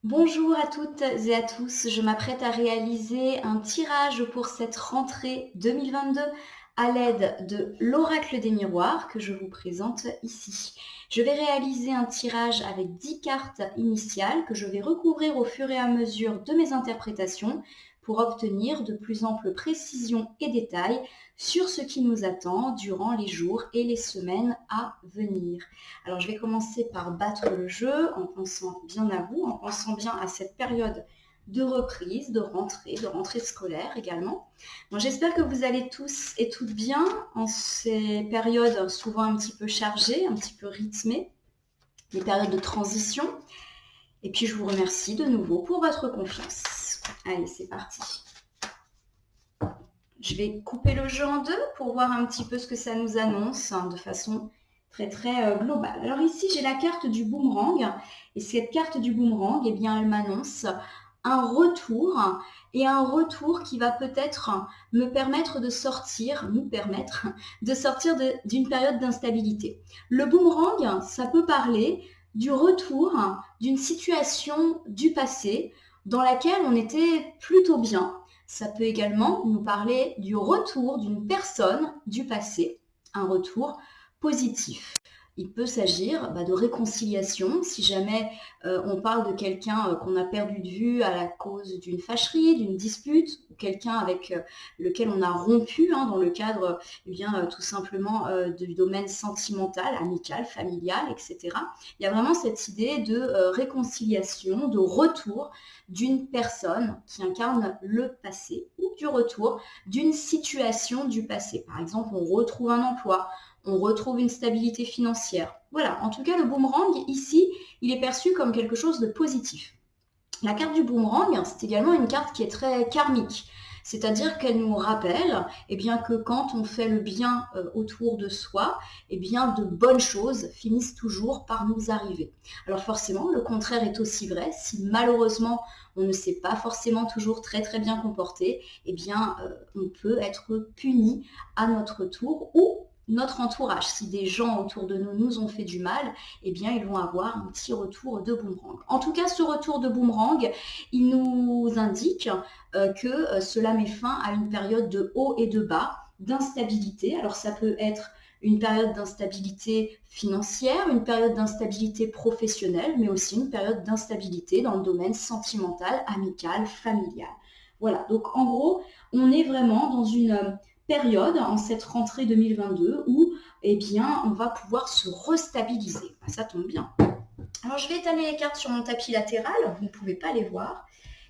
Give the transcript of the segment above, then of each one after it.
Bonjour à toutes et à tous, je m'apprête à réaliser un tirage pour cette rentrée 2022 à l'aide de l'oracle des miroirs que je vous présente ici. Je vais réaliser un tirage avec 10 cartes initiales que je vais recouvrir au fur et à mesure de mes interprétations pour obtenir de plus amples précisions et détails sur ce qui nous attend durant les jours et les semaines à venir. Alors, je vais commencer par battre le jeu en pensant bien à vous, en pensant bien à cette période de reprise, de rentrée scolaire également. Bon, j'espère que vous allez tous et toutes bien en ces périodes souvent un petit peu chargées, un petit peu rythmées, des périodes de transition. Et puis, je vous remercie de nouveau pour votre confiance. Allez, c'est parti. Je vais couper le jeu en deux pour voir un petit peu ce que ça nous annonce de façon très globale. Alors ici, j'ai la carte du boomerang. Et cette carte du boomerang, eh bien, elle m'annonce un retour et un retour qui va peut-être me permettre de sortir, nous permettre de sortir d'une période d'instabilité. Le boomerang, ça peut parler du retour d'une situation du passé dans laquelle on était plutôt bien. Ça peut également nous parler du retour d'une personne du passé, un retour positif. Il peut s'agir de réconciliation, si jamais on parle de quelqu'un qu'on a perdu de vue à la cause d'une fâcherie, d'une dispute, ou quelqu'un avec lequel on a rompu dans le cadre tout simplement du domaine sentimental, amical, familial, etc. Il y a vraiment cette idée de réconciliation, de retour d'une personne qui incarne le passé ou du retour d'une situation du passé. Par exemple, on retrouve un emploi, on retrouve une stabilité financière. Voilà, en tout cas, le boomerang, ici, il est perçu comme quelque chose de positif. La carte du boomerang, c'est également une carte qui est très karmique. C'est-à-dire qu'elle nous rappelle que quand on fait le bien autour de soi, de bonnes choses finissent toujours par nous arriver. Alors forcément, le contraire est aussi vrai. Si malheureusement, on ne s'est pas forcément toujours très bien comporté, on peut être puni à notre tour ou notre entourage. Si des gens autour de nous nous ont fait du mal, ils vont avoir un petit retour de boomerang. En tout cas, ce retour de boomerang, il nous indique que cela met fin à une période de haut et de bas, d'instabilité. Alors ça peut être une période d'instabilité financière, une période d'instabilité professionnelle, mais aussi une période d'instabilité dans le domaine sentimental, amical, familial. Voilà, donc en gros, on est vraiment dans une période, en cette rentrée 2022, où on va pouvoir se restabiliser. Ça tombe bien. Alors, je vais étaler les cartes sur mon tapis latéral, vous ne pouvez pas les voir.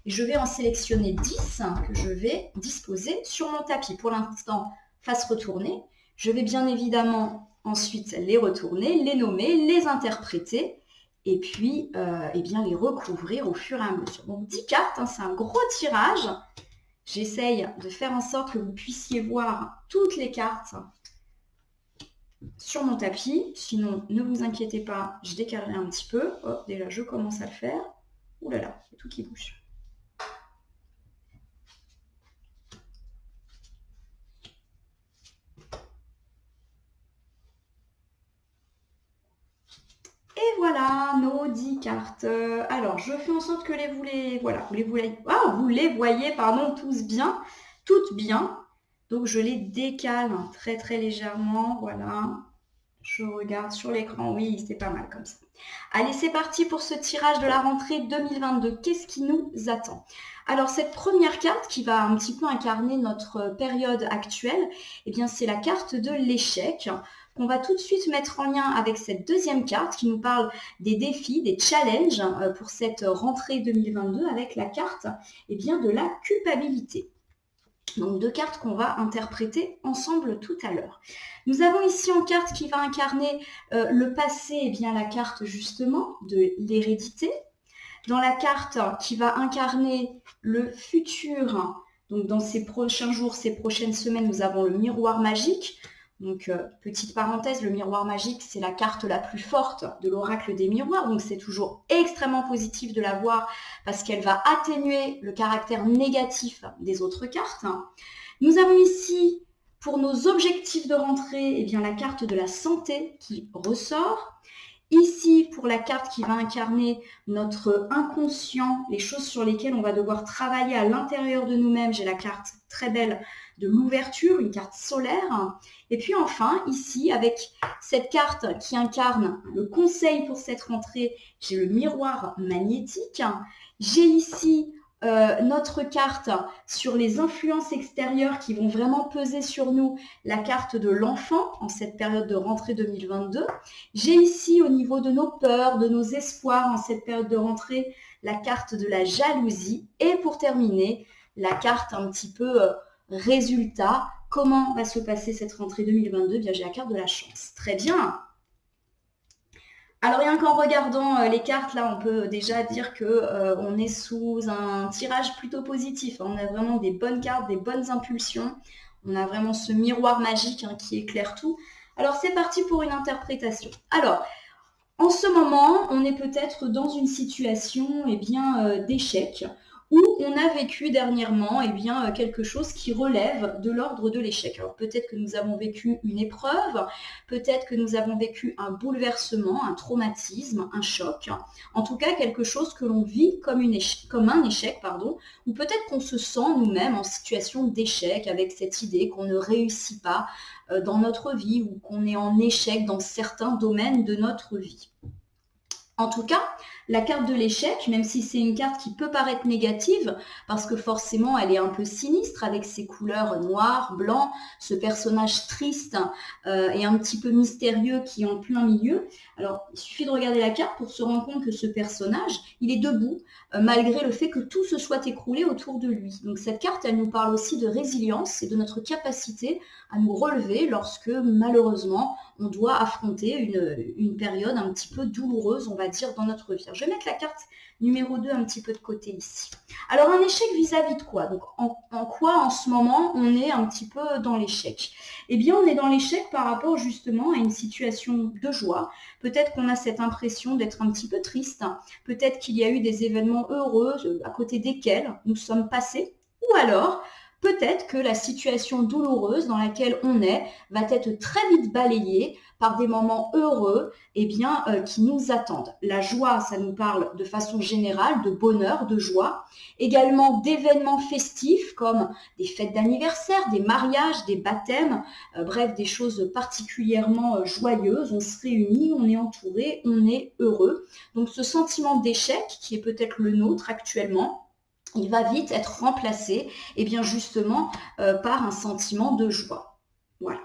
Et je vais en sélectionner 10 que je vais disposer sur mon tapis. Pour l'instant, face retournée. Je vais bien évidemment ensuite les retourner, les nommer, les interpréter et puis les recouvrir au fur et à mesure. Donc 10 cartes, c'est un gros tirage. J'essaye de faire en sorte que vous puissiez voir toutes les cartes sur mon tapis. Sinon, ne vous inquiétez pas, je décalerai un petit peu. Hop, déjà, je commence à le faire. Ouh là là, il y a tout qui bouge. Et voilà, nos 10 cartes. Alors, je fais en sorte que vous les voyez tous bien, toutes bien. Donc, je les décale très légèrement, voilà. Je regarde sur l'écran, oui, c'est pas mal comme ça. Allez, c'est parti pour ce tirage de la rentrée 2022. Qu'est-ce qui nous attend? Alors, cette première carte qui va un petit peu incarner notre période actuelle, c'est la carte de l'échec qu'on va tout de suite mettre en lien avec cette deuxième carte qui nous parle des défis, des challenges pour cette rentrée 2022 avec la carte de la culpabilité. Donc 2 cartes qu'on va interpréter ensemble tout à l'heure. Nous avons ici en carte qui va incarner le passé, la carte justement de l'hérédité. Dans la carte qui va incarner le futur, donc dans ces prochains jours, ces prochaines semaines, nous avons le miroir magique. Donc, petite parenthèse, le miroir magique, c'est la carte la plus forte de l'oracle des miroirs. Donc, c'est toujours extrêmement positif de la voir parce qu'elle va atténuer le caractère négatif des autres cartes. Nous avons ici, pour nos objectifs de rentrée, la carte de la santé qui ressort. Ici, pour la carte qui va incarner notre inconscient, les choses sur lesquelles on va devoir travailler à l'intérieur de nous-mêmes, j'ai la carte très belle de l'ouverture, une carte solaire. Et puis enfin, ici, avec cette carte qui incarne le conseil pour cette rentrée, j'ai le miroir magnétique. J'ai ici notre carte sur les influences extérieures qui vont vraiment peser sur nous, la carte de l'enfant en cette période de rentrée 2022. J'ai ici au niveau de nos peurs, de nos espoirs en cette période de rentrée, la carte de la jalousie. Et pour terminer, la carte un petit peu résultat. Comment va se passer cette rentrée 2022? Bien, j'ai la carte de la chance. Très bien. Alors rien qu'en regardant les cartes, là, on peut déjà dire que on est sous un tirage plutôt positif. On a vraiment des bonnes cartes, des bonnes impulsions. On a vraiment ce miroir magique qui éclaire tout. Alors c'est parti pour une interprétation. Alors, en ce moment, on est peut-être dans une situation d'échec où on a vécu dernièrement quelque chose qui relève de l'ordre de l'échec. Alors peut-être que nous avons vécu une épreuve, peut-être que nous avons vécu un bouleversement, un traumatisme, un choc, en tout cas quelque chose que l'on vit comme un échec, ou peut-être qu'on se sent nous-mêmes en situation d'échec avec cette idée qu'on ne réussit pas dans notre vie ou qu'on est en échec dans certains domaines de notre vie. En tout cas, la carte de l'échec, même si c'est une carte qui peut paraître négative, parce que forcément elle est un peu sinistre avec ses couleurs noires, blancs, ce personnage triste et un petit peu mystérieux qui est en plein milieu. Alors, il suffit de regarder la carte pour se rendre compte que ce personnage, il est debout, malgré le fait que tout se soit écroulé autour de lui. Donc cette carte, elle nous parle aussi de résilience et de notre capacité à nous relever lorsque, malheureusement, on doit affronter une période un petit peu douloureuse, on va dire, dans notre vie. Alors, je vais mettre la carte numéro 2 un petit peu de côté ici. Alors, un échec vis-à-vis de quoi? Donc, en quoi, en ce moment, on est un petit peu dans l'échec? Eh bien, on est dans l'échec par rapport, justement, à une situation de joie. Peut-être qu'on a cette impression d'être un petit peu triste. Peut-être qu'il y a eu des événements heureux à côté desquels nous sommes passés. Ou alors, peut-être que la situation douloureuse dans laquelle on est va être très vite balayée par des moments heureux qui nous attendent. La joie, ça nous parle de façon générale de bonheur, de joie, également d'événements festifs comme des fêtes d'anniversaire, des mariages, des baptêmes, bref, des choses particulièrement joyeuses. On se réunit, on est entouré, on est heureux. Donc ce sentiment d'échec, qui est peut-être le nôtre actuellement, il va vite être remplacé justement par un sentiment de joie. Voilà.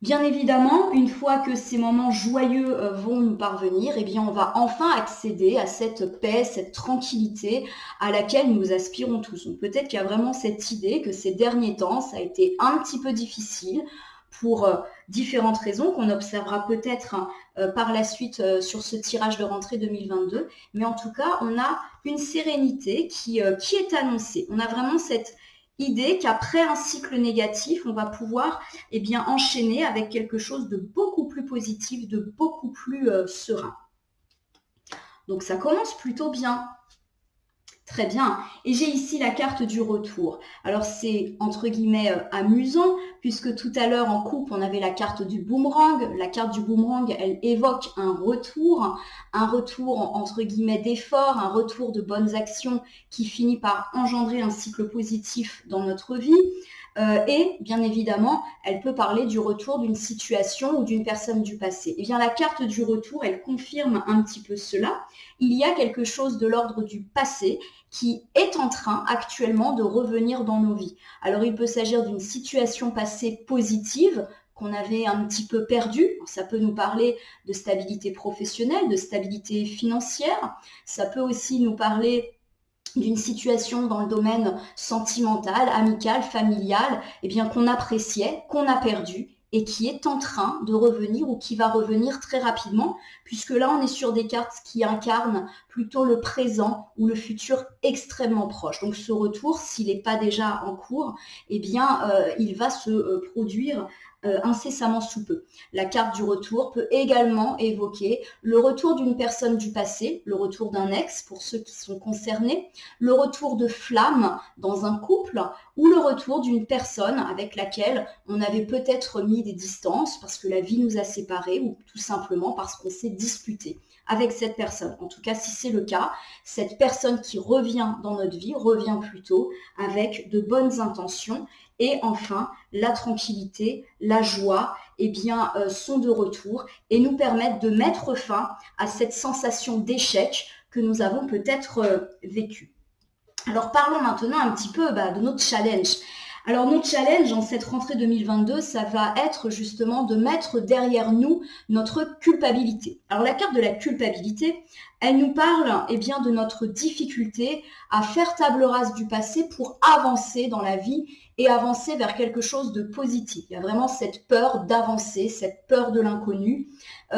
Bien évidemment, une fois que ces moments joyeux vont nous parvenir, on va enfin accéder à cette paix, cette tranquillité à laquelle nous aspirons tous. Donc peut-être qu'il y a vraiment cette idée que ces derniers temps, ça a été un petit peu difficile pour différentes raisons qu'on observera peut-être par la suite sur ce tirage de rentrée 2022. Mais en tout cas, on a une sérénité qui est annoncée. On a vraiment cette idée qu'après un cycle négatif, on va pouvoir enchaîner avec quelque chose de beaucoup plus positif, de beaucoup plus serein. Donc ça commence plutôt bien. Très bien. Et j'ai ici la carte du retour. Alors c'est entre guillemets amusant puisque tout à l'heure en coupe on avait la carte du boomerang. La carte du boomerang, elle évoque un retour entre guillemets d'effort, un retour de bonnes actions qui finit par engendrer un cycle positif dans notre vie. Et bien évidemment, elle peut parler du retour d'une situation ou d'une personne du passé. Eh bien, la carte du retour, elle confirme un petit peu cela. Il y a quelque chose de l'ordre du passé qui est en train actuellement de revenir dans nos vies. Alors, il peut s'agir d'une situation passée positive qu'on avait un petit peu perdue. Ça peut nous parler de stabilité professionnelle, de stabilité financière. Ça peut aussi nous parler d'une situation dans le domaine sentimental, amical, familial, qu'on appréciait, qu'on a perdu et qui est en train de revenir ou qui va revenir très rapidement, puisque là, on est sur des cartes qui incarnent plutôt le présent ou le futur extrêmement proche. Donc, ce retour, s'il n'est pas déjà en cours, il va se produire incessamment sous peu. La carte du retour peut également évoquer le retour d'une personne du passé, le retour d'un ex pour ceux qui sont concernés, le retour de flamme dans un couple ou le retour d'une personne avec laquelle on avait peut-être mis des distances parce que la vie nous a séparés ou tout simplement parce qu'on s'est disputé avec cette personne. En tout cas, si c'est le cas, cette personne qui revient dans notre vie revient plutôt avec de bonnes intentions. Et enfin, la tranquillité, la joie, sont de retour et nous permettent de mettre fin à cette sensation d'échec que nous avons peut-être vécue. Alors parlons maintenant un petit peu de notre challenge. Alors notre challenge en cette rentrée 2022, ça va être justement de mettre derrière nous notre culpabilité. Alors la carte de la culpabilité, elle nous parle de notre difficulté à faire table rase du passé pour avancer dans la vie et avancer vers quelque chose de positif. Il y a vraiment cette peur d'avancer, cette peur de l'inconnu,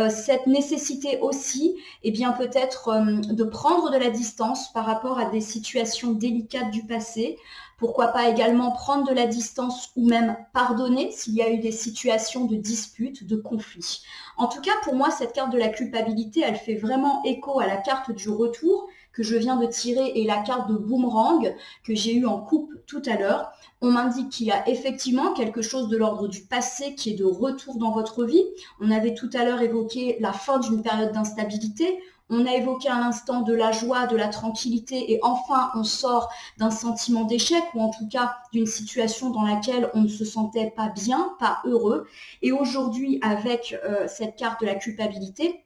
cette nécessité aussi peut-être de prendre de la distance par rapport à des situations délicates du passé. Pourquoi pas également prendre de la distance ou même pardonner s'il y a eu des situations de dispute, de conflit. En tout cas, pour moi, cette carte de la culpabilité, elle fait vraiment écho à la carte du retour que je viens de tirer et la carte de boomerang que j'ai eue en coupe tout à l'heure. On m'indique qu'il y a effectivement quelque chose de l'ordre du passé qui est de retour dans votre vie. On avait tout à l'heure évoqué la fin d'une période d'instabilité. On a évoqué à l'instant de la joie, de la tranquillité et enfin on sort d'un sentiment d'échec ou en tout cas d'une situation dans laquelle on ne se sentait pas bien, pas heureux. Et aujourd'hui avec cette carte de la culpabilité,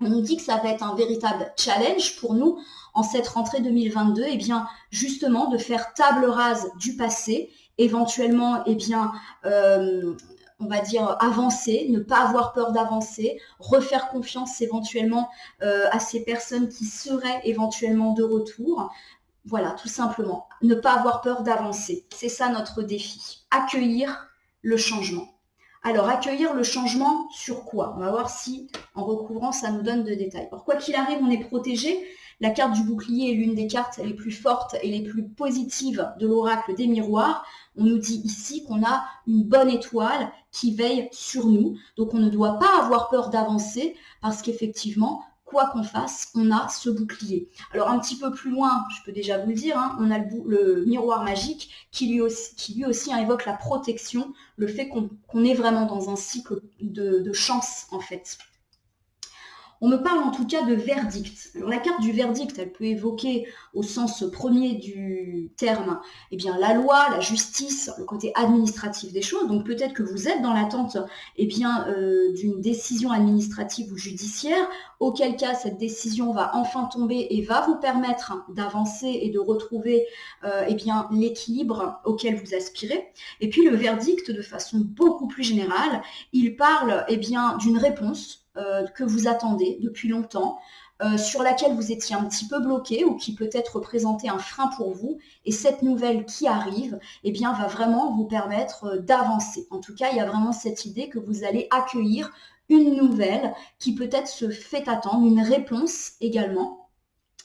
on nous dit que ça va être un véritable challenge pour nous en cette rentrée 2022, justement de faire table rase du passé, éventuellement on va dire avancer, ne pas avoir peur d'avancer, refaire confiance éventuellement à ces personnes qui seraient éventuellement de retour. Voilà, tout simplement, ne pas avoir peur d'avancer. C'est ça notre défi, accueillir le changement. Alors, accueillir le changement sur quoi? On va voir si, en recouvrant, ça nous donne de détails. Alors, quoi qu'il arrive, on est protégé. La carte du bouclier est l'une des cartes les plus fortes et les plus positives de l'oracle des miroirs. On nous dit ici qu'on a une bonne étoile qui veille sur nous. Donc, on ne doit pas avoir peur d'avancer parce qu'effectivement, quoi qu'on fasse, on a ce bouclier. Alors un petit peu plus loin, je peux déjà vous le dire, on a le miroir magique qui lui aussi évoque la protection, le fait qu'on est vraiment dans un cycle de chance en fait. On me parle en tout cas de verdict. Alors la carte du verdict, elle peut évoquer au sens premier du terme la loi, la justice, le côté administratif des choses. Donc peut-être que vous êtes dans l'attente d'une décision administrative ou judiciaire, auquel cas cette décision va enfin tomber et va vous permettre d'avancer et de retrouver l'équilibre auquel vous aspirez. Et puis le verdict, de façon beaucoup plus générale, il parle d'une réponse que vous attendez depuis longtemps, sur laquelle vous étiez un petit peu bloqué ou qui peut-être représentait un frein pour vous. Et cette nouvelle qui arrive va vraiment vous permettre d'avancer. En tout cas, il y a vraiment cette idée que vous allez accueillir une nouvelle qui peut-être se fait attendre, une réponse également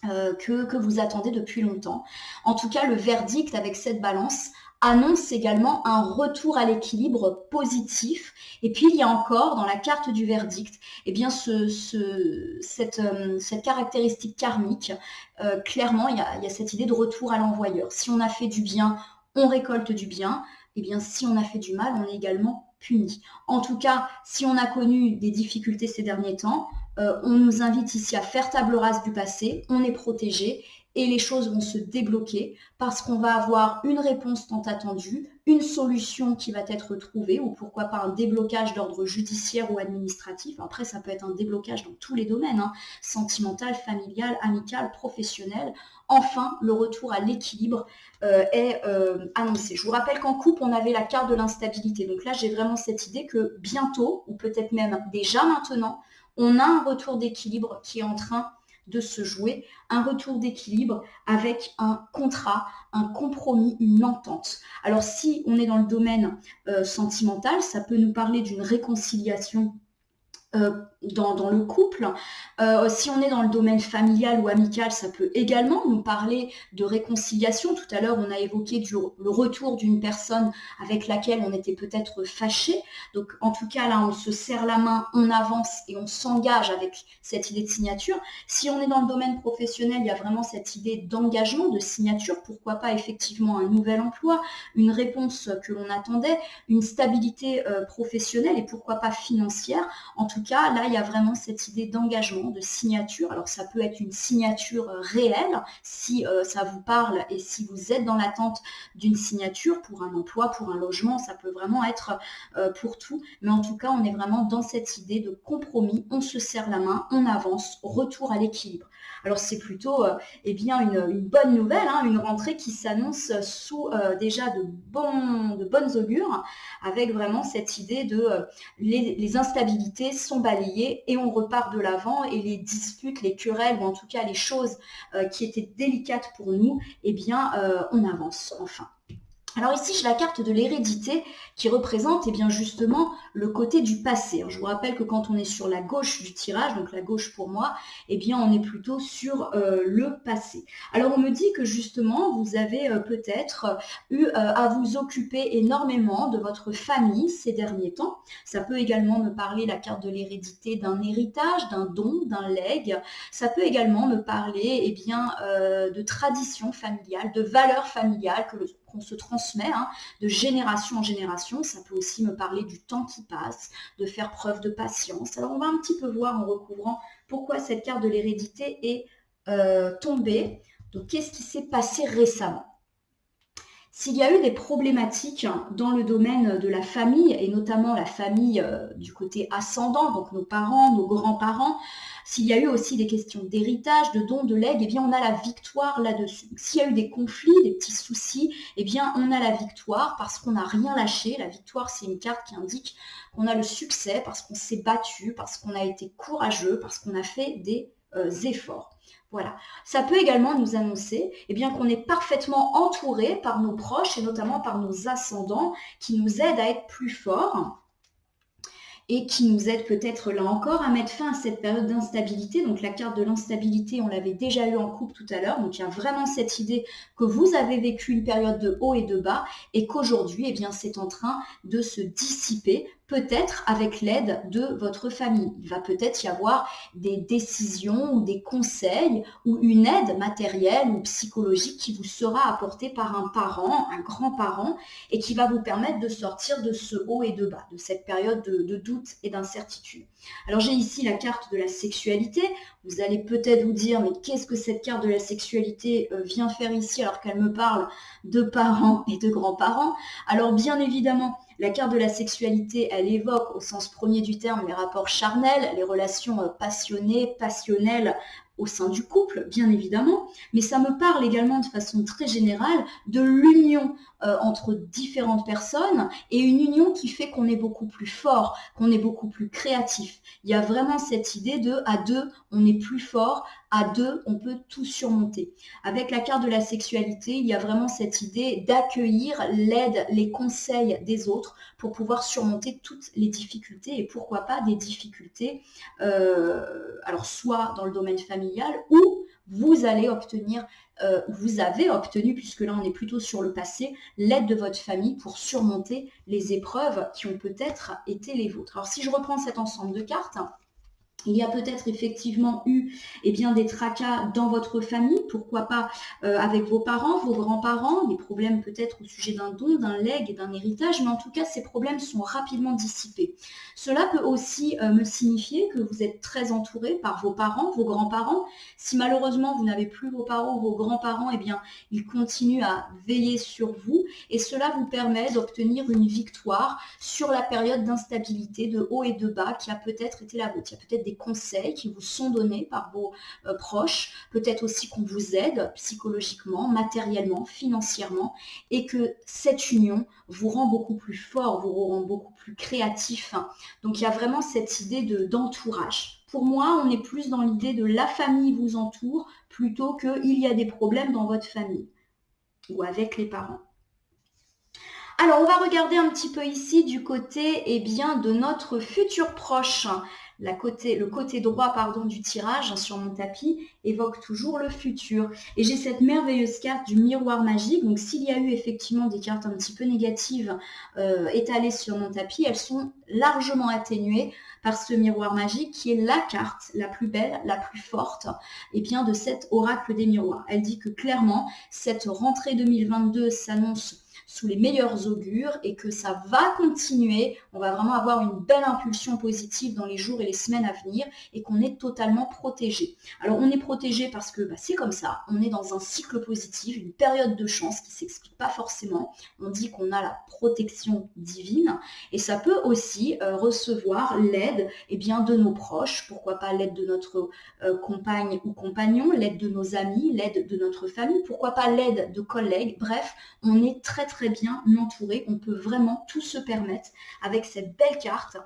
que vous attendez depuis longtemps. En tout cas, le verdict avec cette balance annonce également un retour à l'équilibre positif. Et puis, il y a encore dans la carte du verdict cette caractéristique karmique. Clairement, il y a cette idée de retour à l'envoyeur. Si on a fait du bien, on récolte du bien. Si on a fait du mal, on est également puni. En tout cas, si on a connu des difficultés ces derniers temps, on nous invite ici à faire table rase du passé, on est protégé et les choses vont se débloquer parce qu'on va avoir une réponse tant attendue, une solution qui va être trouvée ou pourquoi pas un déblocage d'ordre judiciaire ou administratif. Après, ça peut être un déblocage dans tous les domaines, sentimental, familial, amical, professionnel. Enfin, le retour à l'équilibre est annoncé. Je vous rappelle qu'en couple, on avait la carte de l'instabilité. Donc là, j'ai vraiment cette idée que bientôt, ou peut-être même déjà maintenant, on a un retour d'équilibre qui est en train de se jouer, un retour d'équilibre avec un contrat, un compromis, une entente. Alors si on est dans le domaine sentimental, ça peut nous parler d'une réconciliation dans le couple. Si on est dans le domaine familial ou amical, ça peut également nous parler de réconciliation. Tout à l'heure, on a évoqué le retour d'une personne avec laquelle on était peut-être fâché. Donc, en tout cas, là, on se serre la main, on avance et on s'engage avec cette idée de signature. Si on est dans le domaine professionnel, il y a vraiment cette idée d'engagement, de signature. Pourquoi pas effectivement un nouvel emploi, une réponse que l'on attendait, une stabilité professionnelle et pourquoi pas financière. En tout cas, là, il y a vraiment cette idée d'engagement, de signature. Alors, ça peut être une signature réelle, si ça vous parle et si vous êtes dans l'attente d'une signature pour un emploi, pour un logement, ça peut vraiment être pour tout. Mais en tout cas, on est vraiment dans cette idée de compromis. On se serre la main, on avance, retour à l'équilibre. Alors, c'est plutôt eh bien, une bonne nouvelle, hein, une rentrée qui s'annonce sous déjà de bonnes augures, avec vraiment cette idée de les instabilités sont balayées et on repart de l'avant et les disputes, les querelles ou en tout cas les choses qui étaient délicates pour nous, eh bien on avance enfin. Alors ici, j'ai la carte de l'hérédité qui représente eh bien, justement le côté du passé. Alors, je vous rappelle que quand on est sur la gauche du tirage, donc la gauche pour moi, eh bien, on est plutôt sur le passé. Alors on me dit que justement, vous avez peut-être eu à vous occuper énormément de votre famille ces derniers temps. Ça peut également me parler, la carte de l'hérédité, d'un héritage, d'un don, d'un legs. Ça peut également me parler eh bien, de tradition familiale, de valeurs familiales qu'on se transmet de génération en génération. Ça peut aussi me parler du temps qui passe, de faire preuve de patience. Alors on va un petit peu voir en recouvrant pourquoi cette carte de l'hérédité est tombée. Donc qu'est-ce qui s'est passé récemment? S'il y a eu des problématiques dans le domaine de la famille, et notamment la famille du côté ascendant, donc nos parents, nos grands-parents, s'il y a eu aussi des questions d'héritage, de dons, de legs, eh bien on a la victoire là-dessus. S'il y a eu des conflits, des petits soucis, eh bien on a la victoire parce qu'on n'a rien lâché. La victoire, c'est une carte qui indique qu'on a le succès parce qu'on s'est battu, parce qu'on a été courageux, parce qu'on a fait des efforts. Voilà. Ça peut également nous annoncer eh bien, qu'on est parfaitement entouré par nos proches et notamment par nos ascendants qui nous aident à être plus forts et qui nous aident peut-être là encore à mettre fin à cette période d'instabilité. Donc la carte de l'instabilité, on l'avait déjà eu en couple tout à l'heure. Donc il y a vraiment cette idée que vous avez vécu une période de haut et de bas et qu'aujourd'hui, eh bien, c'est en train de se dissiper, peut-être avec l'aide de votre famille. Il va peut-être y avoir des décisions ou des conseils ou une aide matérielle ou psychologique qui vous sera apportée par un parent, un grand-parent, et qui va vous permettre de sortir de ce haut et de bas, de cette période de doute et d'incertitude. Alors j'ai ici la carte de la sexualité. Vous allez peut-être vous dire, mais qu'est-ce que cette carte de la sexualité vient faire ici alors qu'elle me parle de parents et de grands-parents? Alors bien évidemment, la carte de la sexualité, elle évoque au sens premier du terme les rapports charnels, les relations passionnées, passionnelles au sein du couple, bien évidemment, mais ça me parle également de façon très générale de l'union entre différentes personnes et une union qui fait qu'on est beaucoup plus fort, qu'on est beaucoup plus créatif. Il y a vraiment cette idée de à deux, on est plus fort, à deux, on peut tout surmonter. Avec la carte de la sexualité, il y a vraiment cette idée d'accueillir l'aide, les conseils des autres pour pouvoir surmonter toutes les difficultés et pourquoi pas des difficultés, alors soit dans le domaine familial ou vous allez obtenir, vous avez obtenu, puisque là on est plutôt sur le passé, l'aide de votre famille pour surmonter les épreuves qui ont peut-être été les vôtres. Alors si je reprends cet ensemble de cartes, il y a peut-être effectivement eu eh bien, des tracas dans votre famille, pourquoi pas avec vos parents, vos grands-parents, des problèmes peut-être au sujet d'un don, d'un legs et d'un héritage, mais en tout cas, ces problèmes sont rapidement dissipés. Cela peut aussi me signifier que vous êtes très entouré par vos parents, vos grands-parents. Si malheureusement, vous n'avez plus vos parents ou vos grands-parents, eh bien, ils continuent à veiller sur vous et cela vous permet d'obtenir une victoire sur la période d'instabilité, de haut et de bas qui a peut-être été la vôtre. Il y a peut-être des conseils qui vous sont donnés par vos proches, peut-être aussi qu'on vous aide psychologiquement, matériellement, financièrement, et que cette union vous rend beaucoup plus fort, vous rend beaucoup plus créatif. Donc il y a vraiment cette idée d'entourage. Pour moi, on est plus dans l'idée de la famille vous entoure plutôt qu'il y a des problèmes dans votre famille ou avec les parents. Alors, on va regarder un petit peu ici du côté eh bien, de notre futur proche. le côté droit pardon, du tirage sur mon tapis évoque toujours le futur. Et j'ai cette merveilleuse carte du miroir magique. Donc s'il y a eu effectivement des cartes un petit peu négatives étalées sur mon tapis, elles sont largement atténuées par ce miroir magique qui est la carte la plus belle, la plus forte et bien, de cet oracle des miroirs. Elle dit que clairement, cette rentrée 2022 s'annonce sous les meilleurs augures et que ça va continuer. On va vraiment avoir une belle impulsion positive dans les jours et les semaines à venir et qu'on est totalement protégé. Alors on est protégé parce que c'est comme ça, on est dans un cycle positif, une période de chance qui ne s'explique pas forcément. On dit qu'on a la protection divine et ça peut aussi recevoir l'aide de nos proches, pourquoi pas l'aide de notre compagne ou compagnon, l'aide de nos amis, l'aide de notre famille, pourquoi pas l'aide de collègues. Bref, on est très bien entouré, on peut vraiment tout se permettre avec cette belle carte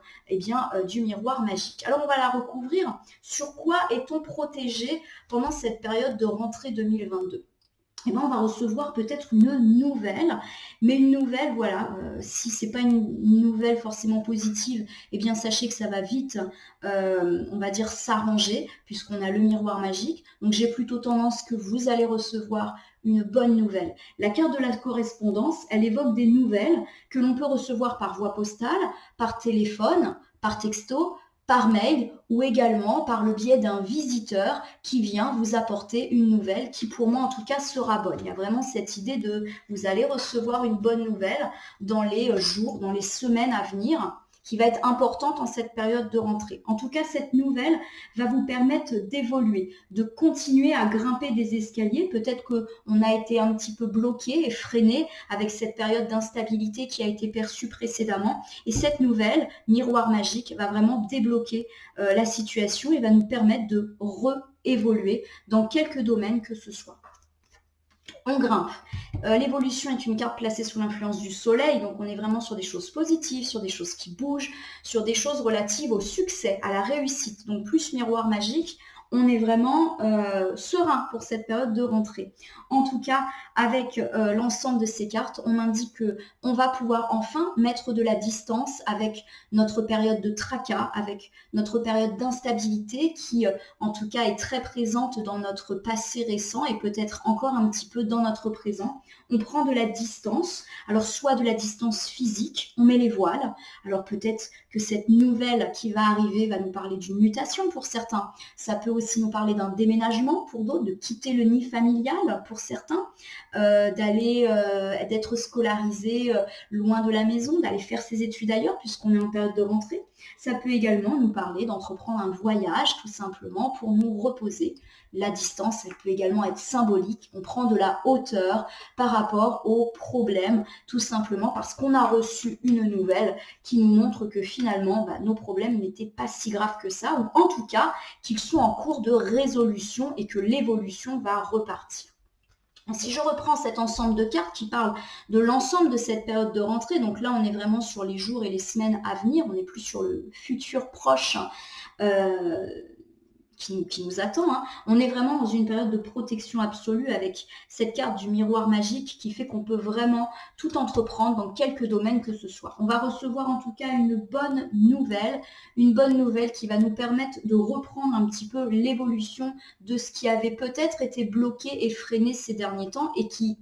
du miroir magique. Alors on va la recouvrir. Sur quoi est-on protégé pendant cette période de rentrée 2022 ? On va recevoir peut-être une nouvelle, mais une nouvelle, voilà, si c'est pas une nouvelle forcément positive, sachez que ça va vite, on va dire, s'arranger, puisqu'on a le miroir magique. Donc j'ai plutôt tendance que vous allez recevoir une bonne nouvelle. La carte de la correspondance, elle évoque des nouvelles que l'on peut recevoir par voie postale, par téléphone, par texto, par mail ou également par le biais d'un visiteur qui vient vous apporter une nouvelle qui pour moi en tout cas sera bonne. Il y a vraiment cette idée de vous allez recevoir une bonne nouvelle dans les jours, dans les semaines à venir qui va être importante en cette période de rentrée. En tout cas, cette nouvelle va vous permettre d'évoluer, de continuer à grimper des escaliers. Peut-être qu'on a été un petit peu bloqué et freiné avec cette période d'instabilité qui a été perçue précédemment. Et cette nouvelle, miroir magique, va vraiment débloquer la situation et va nous permettre de réévoluer dans quelques domaines que ce soit. On grimpe. L'évolution est une carte placée sous l'influence du soleil, donc on est vraiment sur des choses positives, sur des choses qui bougent, sur des choses relatives au succès, à la réussite. Donc plus miroir magique, on est vraiment serein pour cette période de rentrée. En tout cas, avec l'ensemble de ces cartes, on indique qu'on va pouvoir enfin mettre de la distance avec notre période de tracas, avec notre période d'instabilité qui, en tout cas, est très présente dans notre passé récent et peut-être encore un petit peu dans notre présent. On prend de la distance, alors soit de la distance physique, on met les voiles. Alors peut-être que cette nouvelle qui va arriver va nous parler d'une mutation pour certains. Ça peut aussi nous parler d'un déménagement pour d'autres, de quitter le nid familial pour certains, d'être scolarisé loin de la maison, d'aller faire ses études ailleurs puisqu'on est en période de rentrée. Ça peut également nous parler d'entreprendre un voyage tout simplement pour nous reposer. La distance, elle peut également être symbolique. On prend de la hauteur par rapport aux problèmes, tout simplement parce qu'on a reçu une nouvelle qui nous montre que finalement, nos problèmes n'étaient pas si graves que ça, ou en tout cas qu'ils sont en cours de résolution et que l'évolution va repartir. Si je reprends cet ensemble de cartes qui parlent de l'ensemble de cette période de rentrée, donc là on est vraiment sur les jours et les semaines à venir, on n'est plus sur le futur proche qui nous attend. On est vraiment dans une période de protection absolue avec cette carte du miroir magique qui fait qu'on peut vraiment tout entreprendre dans quelques domaines que ce soit. On va recevoir en tout cas une bonne nouvelle qui va nous permettre de reprendre un petit peu l'évolution de ce qui avait peut-être été bloqué et freiné ces derniers temps et qui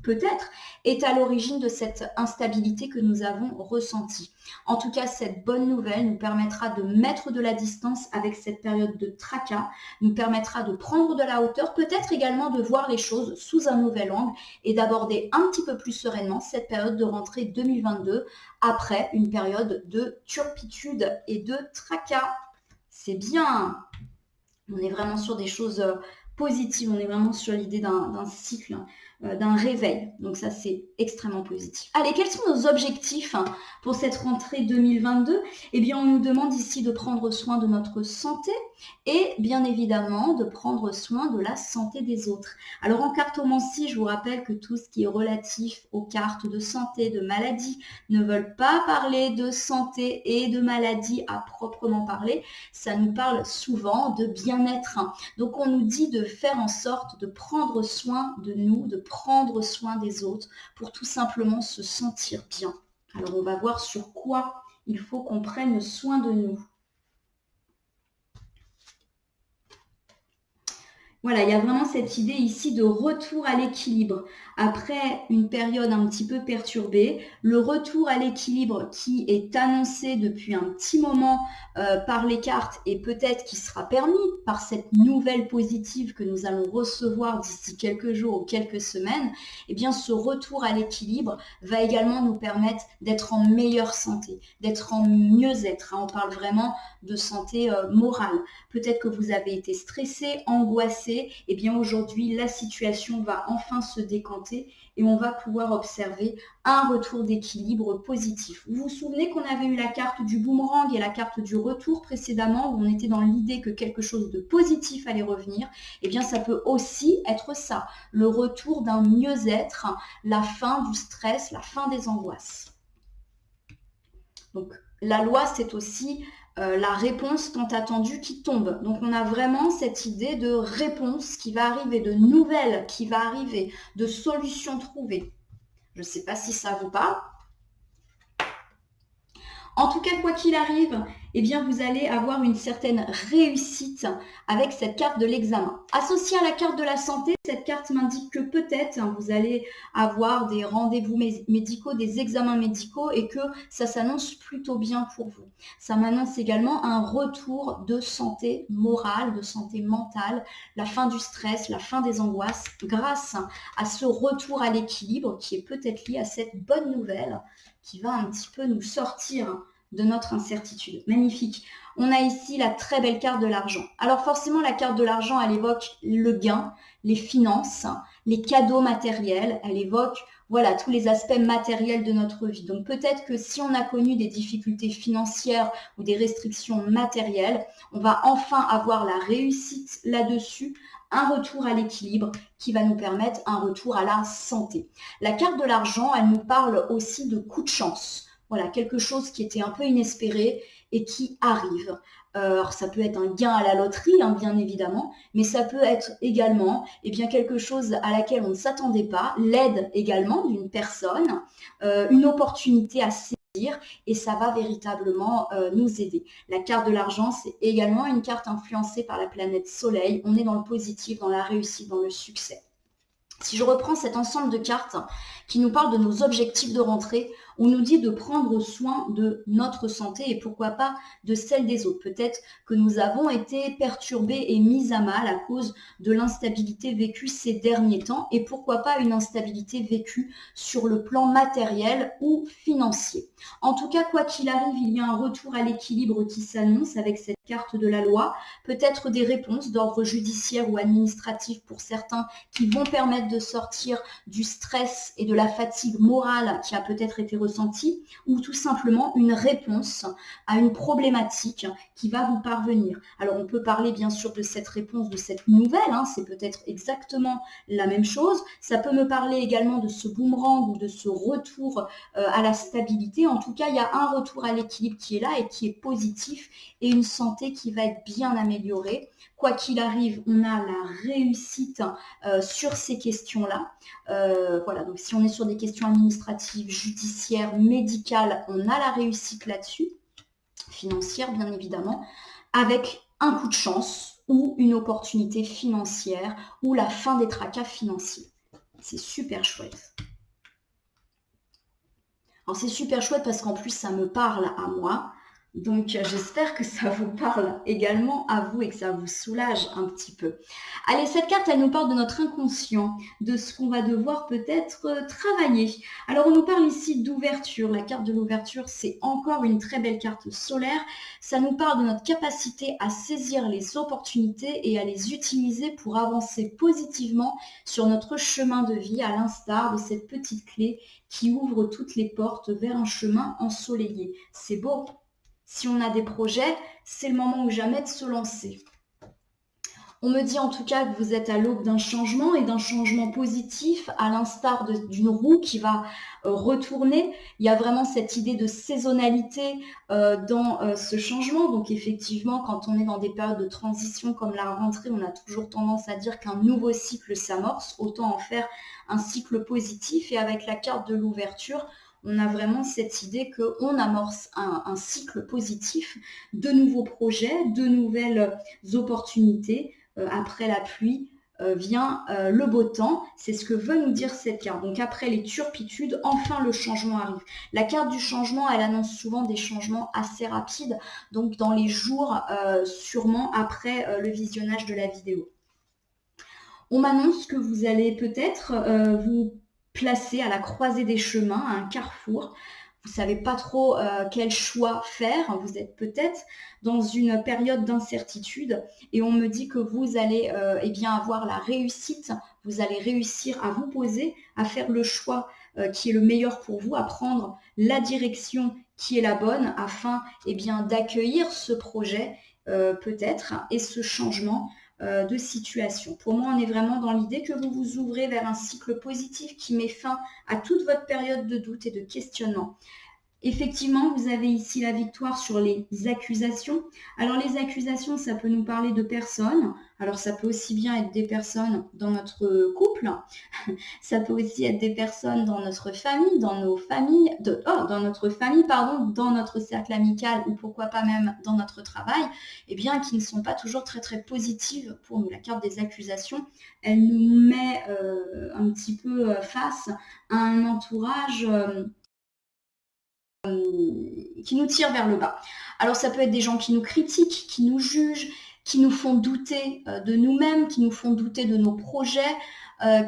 peut-être est à l'origine de cette instabilité que nous avons ressentie. En tout cas, cette bonne nouvelle nous permettra de mettre de la distance avec cette période de tracas, nous permettra de prendre de la hauteur, peut-être également de voir les choses sous un nouvel angle et d'aborder un petit peu plus sereinement cette période de rentrée 2022 après une période de turpitude et de tracas. C'est bien! On est vraiment sur des choses positives, on est vraiment sur l'idée d'un cycle, d'un réveil. Donc ça, c'est extrêmement positif. Allez, quels sont nos objectifs pour cette rentrée 2022 ? On nous demande ici de prendre soin de notre santé et bien évidemment de prendre soin de la santé des autres. Alors en cartomancie, je vous rappelle que tout ce qui est relatif aux cartes de santé, de maladie, ne veulent pas parler de santé et de maladie à proprement parler. Ça nous parle souvent de bien-être. Donc on nous dit de faire en sorte de prendre soin de nous, de prendre soin des autres pour tout simplement se sentir bien. Alors on va voir sur quoi il faut qu'on prenne soin de nous. Voilà, il y a vraiment cette idée ici de retour à l'équilibre. Après une période un petit peu perturbée, le retour à l'équilibre qui est annoncé depuis un petit moment par les cartes et peut-être qui sera permis par cette nouvelle positive que nous allons recevoir d'ici quelques jours ou quelques semaines, eh bien ce retour à l'équilibre va également nous permettre d'être en meilleure santé, d'être en mieux-être. On parle vraiment de santé morale. Peut-être que vous avez été stressé, angoissé. Eh bien aujourd'hui, la situation va enfin se décanter et on va pouvoir observer un retour d'équilibre positif. Vous vous souvenez qu'on avait eu la carte du boomerang et la carte du retour précédemment, où on était dans l'idée que quelque chose de positif allait revenir. Eh bien, ça peut aussi être ça, le retour d'un mieux-être, la fin du stress, la fin des angoisses. Donc, la loi, c'est aussi la réponse tant attendue qui tombe. Donc on a vraiment cette idée de réponse qui va arriver, de nouvelles qui va arriver, de solutions trouvées. Je ne sais pas si ça vous parle. En tout cas, quoi qu'il arrive, eh bien, vous allez avoir une certaine réussite avec cette carte de l'examen. Associée à la carte de la santé, cette carte m'indique que peut-être vous allez avoir des rendez-vous médicaux, des examens médicaux et que ça s'annonce plutôt bien pour vous. Ça m'annonce également un retour de santé morale, de santé mentale, la fin du stress, la fin des angoisses grâce à ce retour à l'équilibre qui est peut-être lié à cette bonne nouvelle qui va un petit peu nous sortir de notre incertitude. Magnifique. On a ici la très belle carte de l'argent. Alors forcément, la carte de l'argent, elle évoque le gain, les finances, les cadeaux matériels. Elle évoque, voilà, tous les aspects matériels de notre vie. Donc peut-être que si on a connu des difficultés financières ou des restrictions matérielles, on va enfin avoir la réussite là-dessus, un retour à l'équilibre qui va nous permettre un retour à la santé. La carte de l'argent, elle nous parle aussi de coup de chance. Voilà, quelque chose qui était un peu inespéré et qui arrive. Alors, ça peut être un gain à la loterie, bien évidemment, mais ça peut être également quelque chose à laquelle on ne s'attendait pas, l'aide également d'une personne, une opportunité à saisir et ça va véritablement nous aider. La carte de l'argent, c'est également une carte influencée par la planète Soleil. On est dans le positif, dans la réussite, dans le succès. Si je reprends cet ensemble de cartes qui nous parle de nos objectifs de rentrée, on nous dit de prendre soin de notre santé et pourquoi pas de celle des autres. Peut-être que nous avons été perturbés et mis à mal à cause de l'instabilité vécue ces derniers temps et pourquoi pas une instabilité vécue sur le plan matériel ou financier. En tout cas, quoi qu'il arrive, il y a un retour à l'équilibre qui s'annonce avec cette carte de la loi, peut-être des réponses d'ordre judiciaire ou administratif pour certains qui vont permettre de sortir du stress et de la fatigue morale qui a peut-être été ressentie, ou tout simplement une réponse à une problématique qui va vous parvenir. Alors on peut parler bien sûr de cette réponse, de cette nouvelle, c'est peut-être exactement la même chose. Ça peut me parler également de ce boomerang ou de ce retour à la stabilité. En tout cas, il y a un retour à l'équilibre qui est là et qui est positif et une santé qui va être bien améliorée. Quoi qu'il arrive, on a la réussite sur ces questions-là. Voilà, donc si on est sur des questions administratives, judiciaires, médicales, on a la réussite là-dessus, financière bien évidemment, avec un coup de chance ou une opportunité financière ou la fin des tracas financiers. C'est super chouette. Alors c'est super chouette parce qu'en plus ça me parle à moi. Donc j'espère que ça vous parle également à vous et que ça vous soulage un petit peu. Allez, cette carte, elle nous parle de notre inconscient, de ce qu'on va devoir peut-être travailler. Alors on nous parle ici d'ouverture. La carte de l'ouverture, c'est encore une très belle carte solaire. Ça nous parle de notre capacité à saisir les opportunités et à les utiliser pour avancer positivement sur notre chemin de vie, à l'instar de cette petite clé qui ouvre toutes les portes vers un chemin ensoleillé. C'est beau. Si on a des projets, c'est le moment ou jamais de se lancer. On me dit en tout cas que vous êtes à l'aube d'un changement et d'un changement positif, à l'instar d'une roue qui va retourner. Il y a vraiment cette idée de saisonnalité dans ce changement. Donc effectivement, quand on est dans des périodes de transition comme la rentrée, on a toujours tendance à dire qu'un nouveau cycle s'amorce. Autant en faire un cycle positif. Et avec la carte de l'ouverture, on a vraiment cette idée qu'on amorce un cycle positif, de nouveaux projets, de nouvelles opportunités. Après la pluie, vient le beau temps. C'est ce que veut nous dire cette carte. Donc après les turpitudes, enfin le changement arrive. La carte du changement, elle annonce souvent des changements assez rapides, donc dans les jours sûrement après le visionnage de la vidéo. On m'annonce que vous allez peut-être vous placer à la croisée des chemins, à un carrefour. Vous ne savez pas trop quel choix faire. Vous êtes peut-être dans une période d'incertitude et on me dit que vous allez eh bien avoir la réussite. Vous allez réussir à vous poser, à faire le choix qui est le meilleur pour vous, à prendre la direction qui est la bonne afin eh bien d'accueillir ce projet peut-être et ce changement de situation. Pour moi, on est vraiment dans l'idée que vous vous ouvrez vers un cycle positif qui met fin à toute votre période de doute et de questionnement. Effectivement, vous avez ici la victoire sur les accusations. Alors les accusations, ça peut nous parler de personnes. Alors ça peut aussi bien être des personnes dans notre couple. Ça peut aussi être des personnes dans notre famille, dans nos familles, dans notre famille, pardon, dans notre cercle amical ou pourquoi pas même dans notre travail, eh bien qui ne sont pas toujours très très positives pour nous. La carte des accusations, elle nous met un petit peu face à un entourage qui nous tire vers le bas. Alors ça peut être des gens qui nous critiquent, qui nous jugent, qui nous font douter de nous-mêmes, qui nous font douter de nos projets,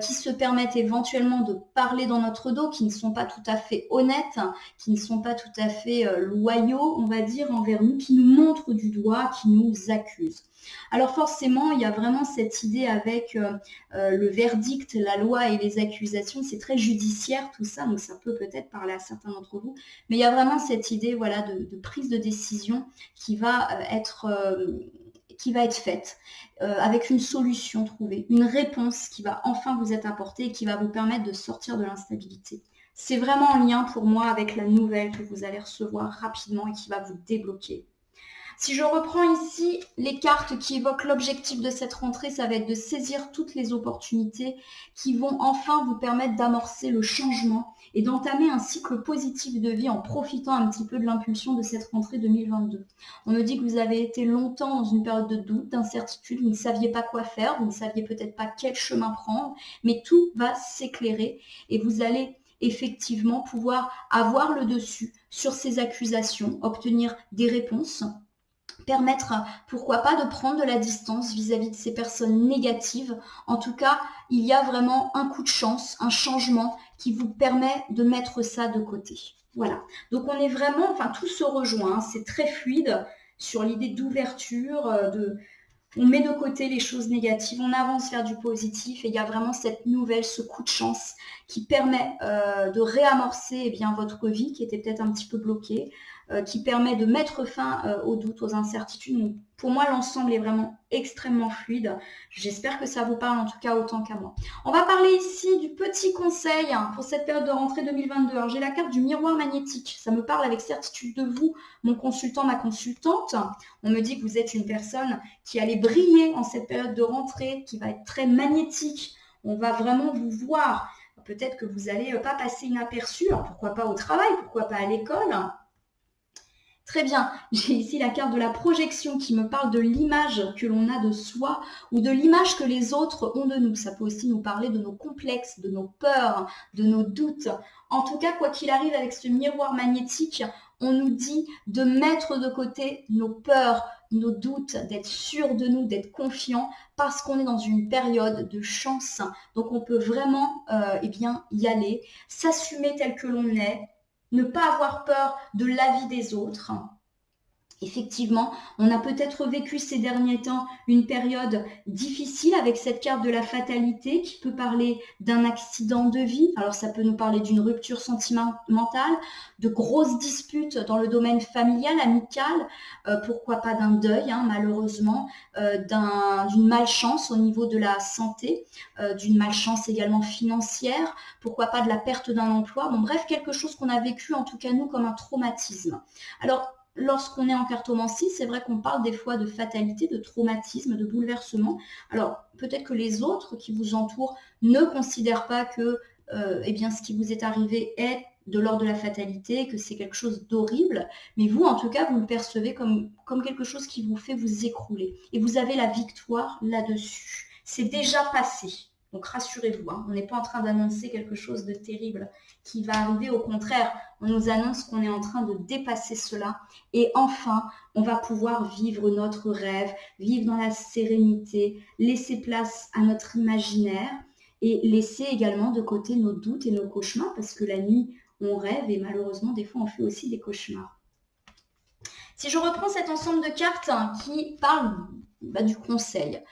qui se permettent éventuellement de parler dans notre dos, qui ne sont pas tout à fait honnêtes, qui ne sont pas tout à fait loyaux, on va dire, envers nous, qui nous montrent du doigt, qui nous accusent. Alors forcément, il y a vraiment cette idée avec le verdict, la loi et les accusations, c'est très judiciaire tout ça, donc ça peut peut-être parler à certains d'entre vous, mais il y a vraiment cette idée voilà, de prise de décision qui va être faite avec une solution trouvée, une réponse qui va enfin vous être apportée et qui va vous permettre de sortir de l'instabilité. C'est vraiment en lien pour moi avec la nouvelle que vous allez recevoir rapidement et qui va vous débloquer. Si je reprends ici les cartes qui évoquent l'objectif de cette rentrée, ça va être de saisir toutes les opportunités qui vont enfin vous permettre d'amorcer le changement et d'entamer un cycle positif de vie en profitant un petit peu de l'impulsion de cette rentrée 2022. On me dit que vous avez été longtemps dans une période de doute, d'incertitude, vous ne saviez pas quoi faire, vous ne saviez peut-être pas quel chemin prendre, mais tout va s'éclairer et vous allez effectivement pouvoir avoir le dessus sur ces accusations, obtenir des réponses, permettre, pourquoi pas, de prendre de la distance vis-à-vis de ces personnes négatives. En tout cas, il y a vraiment un coup de chance, un changement qui vous permet de mettre ça de côté. Voilà. Donc on est vraiment, enfin tout se rejoint, hein. C'est très fluide sur l'idée d'ouverture, on met de côté les choses négatives, on avance vers du positif et il y a vraiment cette nouvelle, ce coup de chance qui permet de réamorcer eh bien, votre vie qui était peut-être un petit peu bloquée, qui permet de mettre fin aux doutes, aux incertitudes. Donc, pour moi, l'ensemble est vraiment extrêmement fluide. J'espère que ça vous parle en tout cas autant qu'à moi. On va parler ici du petit conseil pour cette période de rentrée 2022. Alors, j'ai la carte du miroir magnétique. Ça me parle avec certitude de vous, mon consultant, ma consultante. On me dit que vous êtes une personne qui allait briller en cette période de rentrée, qui va être très magnétique. On va vraiment vous voir. Peut-être que vous n'allez pas passer inaperçu. Alors, pourquoi pas au travail, pourquoi pas à l'école. Très bien, j'ai ici la carte de la projection qui me parle de l'image que l'on a de soi ou de l'image que les autres ont de nous. Ça peut aussi nous parler de nos complexes, de nos peurs, de nos doutes. En tout cas, quoi qu'il arrive avec ce miroir magnétique, on nous dit de mettre de côté nos peurs, nos doutes, d'être sûr de nous, d'être confiant parce qu'on est dans une période de chance. Donc on peut vraiment eh bien, y aller, s'assumer tel que l'on est, ne pas avoir peur de l'avis des autres. Effectivement, on a peut-être vécu ces derniers temps une période difficile avec cette carte de la fatalité qui peut parler d'un accident de vie. Alors ça peut nous parler d'une rupture sentimentale, de grosses disputes dans le domaine familial, amical, pourquoi pas d'un deuil malheureusement, d'une malchance au niveau de la santé, d'une malchance également financière, pourquoi pas de la perte d'un emploi. Bon bref, quelque chose qu'on a vécu en tout cas nous comme un traumatisme. Alors lorsqu'on est en cartomancie, c'est vrai qu'on parle des fois de fatalité, de traumatisme, de bouleversement. Alors, peut-être que les autres qui vous entourent ne considèrent pas que eh bien, ce qui vous est arrivé est de l'ordre de la fatalité, que c'est quelque chose d'horrible, mais vous, en tout cas, vous le percevez comme quelque chose qui vous fait vous écrouler. Et vous avez la victoire là-dessus. c'est déjà passé. Donc rassurez-vous, on n'est pas en train d'annoncer quelque chose de terrible qui va arriver. Au contraire, on nous annonce qu'on est en train de dépasser cela. Et enfin, on va pouvoir vivre notre rêve, vivre dans la sérénité, laisser place à notre imaginaire et laisser également de côté nos doutes et nos cauchemars, parce que la nuit, on rêve et malheureusement, des fois, on fait aussi des cauchemars. Si je reprends cet ensemble de cartes qui parle du conseil,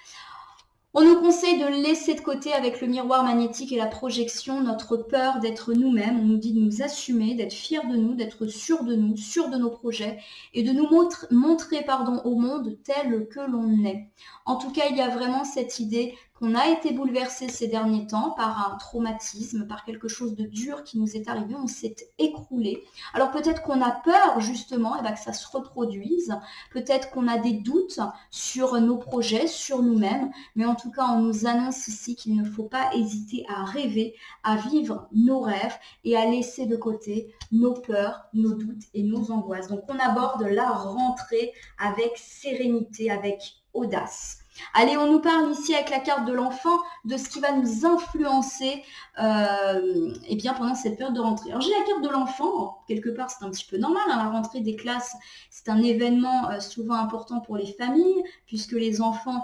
on nous conseille de laisser de côté avec le miroir magnétique et la projection notre peur d'être nous-mêmes. On nous dit de nous assumer, d'être fiers de nous, d'être sûrs de nous, sûrs de nos projets et de nous montrer au monde tel que l'on est. En tout cas, il y a vraiment cette idée qu'on a été bouleversé ces derniers temps par un traumatisme, par quelque chose de dur qui nous est arrivé, on s'est écroulé. Alors peut-être qu'on a peur justement que ça se reproduise, peut-être qu'on a des doutes sur nos projets, sur nous-mêmes, mais en tout cas on nous annonce ici qu'il ne faut pas hésiter à rêver, à vivre nos rêves et à laisser de côté nos peurs, nos doutes et nos angoisses. Donc on aborde la rentrée avec sérénité, avec audace. Allez, on nous parle ici avec la carte de l'enfant de ce qui va nous influencer pendant cette période de rentrée. Alors j'ai la carte de l'enfant, quelque part c'est un petit peu normal, la rentrée des classes c'est un événement souvent important pour les familles puisque les enfants